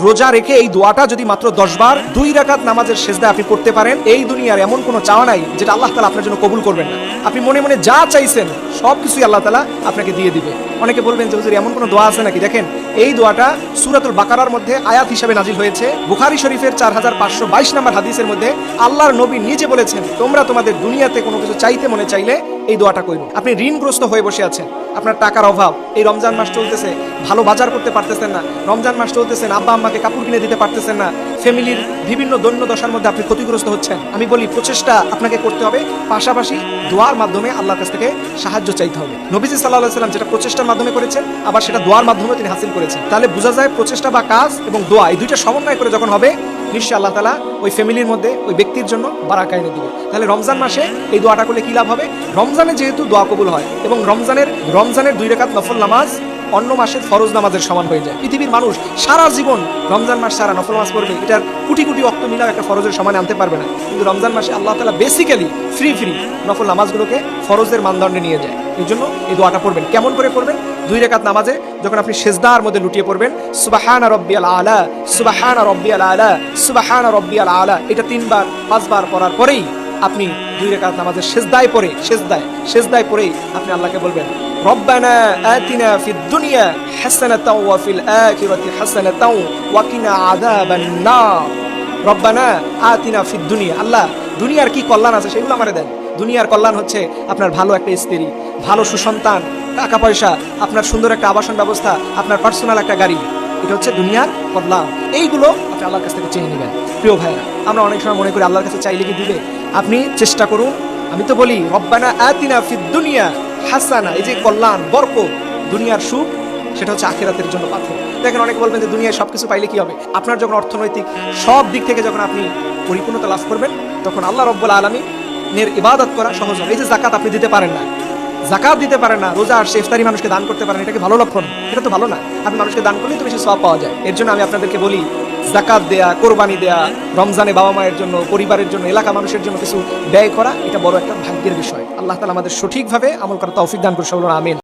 রোজা রেখে এই দোয়াটা যদি মাত্র 10 বার 2 রাকাত নামাজের সেজদায় আপনি পড়তে পারেন, এই দুনিয়ার এমন কোনো চাওয়া নাই যেটা আল্লাহ তাআলা আপনার জন্য কবুল করবেন না। আপনি মনে মনে যা চাইছেন সবকিছুই আল্লাহ তাআলা আপনাকে দিয়ে দিবে। অনেকে বলবেন যে হুজুর এমন কোনো দোয়া আছে নাকি? দেখেন, এই দোয়াটা সূরাতুল বাকারার মধ্যে আয়াত হিসেবে নাজিল হয়েছে। বুখারী শরীফের 4522 নম্বর হাদিসের মধ্যে আল্লাহর নবী নিজে বলেছেন, তোমরা তোমাদের দুনিয়াতে কোনো কিছু চাইতে মনে চাইলে এই দোয়াটা কইরো। আপনি ঋণগ্রস্ত হয়ে বসে আছেন, আপনার টাকার অভাব, এই রমজান মাস চলতেছে, ভালো বাজার করতে পারতেছেন না, রমজান মাস চলতেছেন, আব্বা আম্মাকে কাপড় কিনে দিতে পারতেছেন না, ফ্যামিলির বিভিন্ন দৈন্য দশার মধ্যে আপনি ক্ষতিগ্রস্ত হচ্ছেন। আমি বলি প্রচেষ্টা আপনাকে করতে হবে, পাশাপাশি দোয়ার মাধ্যমে আল্লাহর কাছ থেকে সাহায্য চাইতে হবে। নবীজি সাল্লাল্লাহু আলাইহি ওয়াসাল্লাম যেটা প্রচেষ্টার মাধ্যমে করেছেন, আবার সেটা দোয়ার মাধ্যমে তিনি হাসিল করেছেন। তাহলে বোঝা যায় প্রচেষ্টা বা কাজ এবং দোয়া এই দুইটা সমন্বয় করে যখন হবে, নিশ্চয়ই আল্লাহ তাআলা ওই ফ্যামিলির মধ্যে ওই ব্যক্তির জন্য বারাকা এনে দিবে। তাহলে রমজান মাসে এই দোয়াটা করলে কি লাভ হবে? রমজানে যেহেতু দোয়া কবুল হয় এবং রমজানের 2 রাকাত নফল নামাজ অন্য মাসের ফরজ নামাজের সমান হয়ে যায়। পৃথিবীর মানুষ সারা জীবন রমজান মাস সারা নফল নামাজ পড়বে, এটার কোটি কোটি ওয়াক্ত মিলাও একটা ফরজের সমানে আনতে পারবে না। কিন্তু রমজান মাসে আল্লাহ তাআলা বেসিক্যালি ফ্রি নফল নামাজগুলোকে ফরজের মানদণ্ডে নিয়ে যায়। এই জন্য এই দোয়াটা পড়বেন। কেমন করে পড়বেন? 2 রাকাত নামাজে যখন আপনি সেজদার মধ্যে লুটিয়ে পড়বেন, সুবহানা রাব্বিয়াল আলা, সুবহানা রাব্বিয়াল আলা, সুবহানা রাব্বিয়াল আলা, এটা 3 বার 5 বার পড়ার পরেই আপনি 2 রাকাত নামাজের সেজদায় পড়েই আপনি আল্লাহকে বলবেন, রব্বানা আতিনা ফিদ দুনিয়া হাসানাতাও ওয়া ফিল আখিরাতি হাসানাতাও ওয়া কিনা আযাবান নার। রব্বানা আতিনা ফিদ দুনিয়া, আল্লাহ দুনিয়ার কি কল্যাণ আছে সেগুলো আমারে দেন। দুনিয়ার কল্যাণ হচ্ছে আপনার ভালো একটা স্ত্রী, ভালো সুসন্তান, টাকা পয়সা, আপনার সুন্দর একটা আবাসন ব্যবস্থা, আপনার পার্সোনাল একটা গাড়ি, এটা হচ্ছে দুনিয়ার কল্যাণ। এইগুলো আপনি আল্লাহর কাছ থেকে চেয়ে নেবেন। প্রিয় ভাইরা, আমরা অনেক সময় মনে করি আল্লাহর কাছে চাইলে কি দিবে। আপনি চেষ্টা করুন। আমি তো বলি রব্বানা আতিনা ফিদ দুনিয়া হাসানা, এই যে কল্যাণ, বরকত, দুনিয়ার সুখ, সেটা হচ্ছে আখিরাতের জন্য পাথর। দেখেন, অনেকে বলবেন যে দুনিয়ায় সবকিছু পাইলে কি হবে? আপনার যখন অর্থনৈতিক সব দিক থেকে যখন আপনি পরিপূর্ণতা লাভ করবেন, তখন আল্লাহ রাব্বুল আলামিনের ইবাদত করা সহজ হবে। এই যে জাকাত আপনি দিতে পারেন না, রোজা আসছে, ইফতারি মানুষকে দান করতে পারেন, এটা কি ভালো লক্ষণ? এটা তো ভালো না। আপনি মানুষকে দান করলেই তো বেশি সওয়াব পাওয়া যায়। এর জন্য আমি আপনাদেরকে বলি, জাকাত দেয়া, কোরবানি দেয়া, রমজানে বাবা মায়ের জন্য, পরিবারের জন্য, এলাকা মানুষের জন্য কিছু ব্যয় করা, এটা বড় একটা ভাগ্যের বিষয়। আল্লাহ তাআলা আমাদের সঠিকভাবে আমল করার তৌফিক দান করুন। আমিন।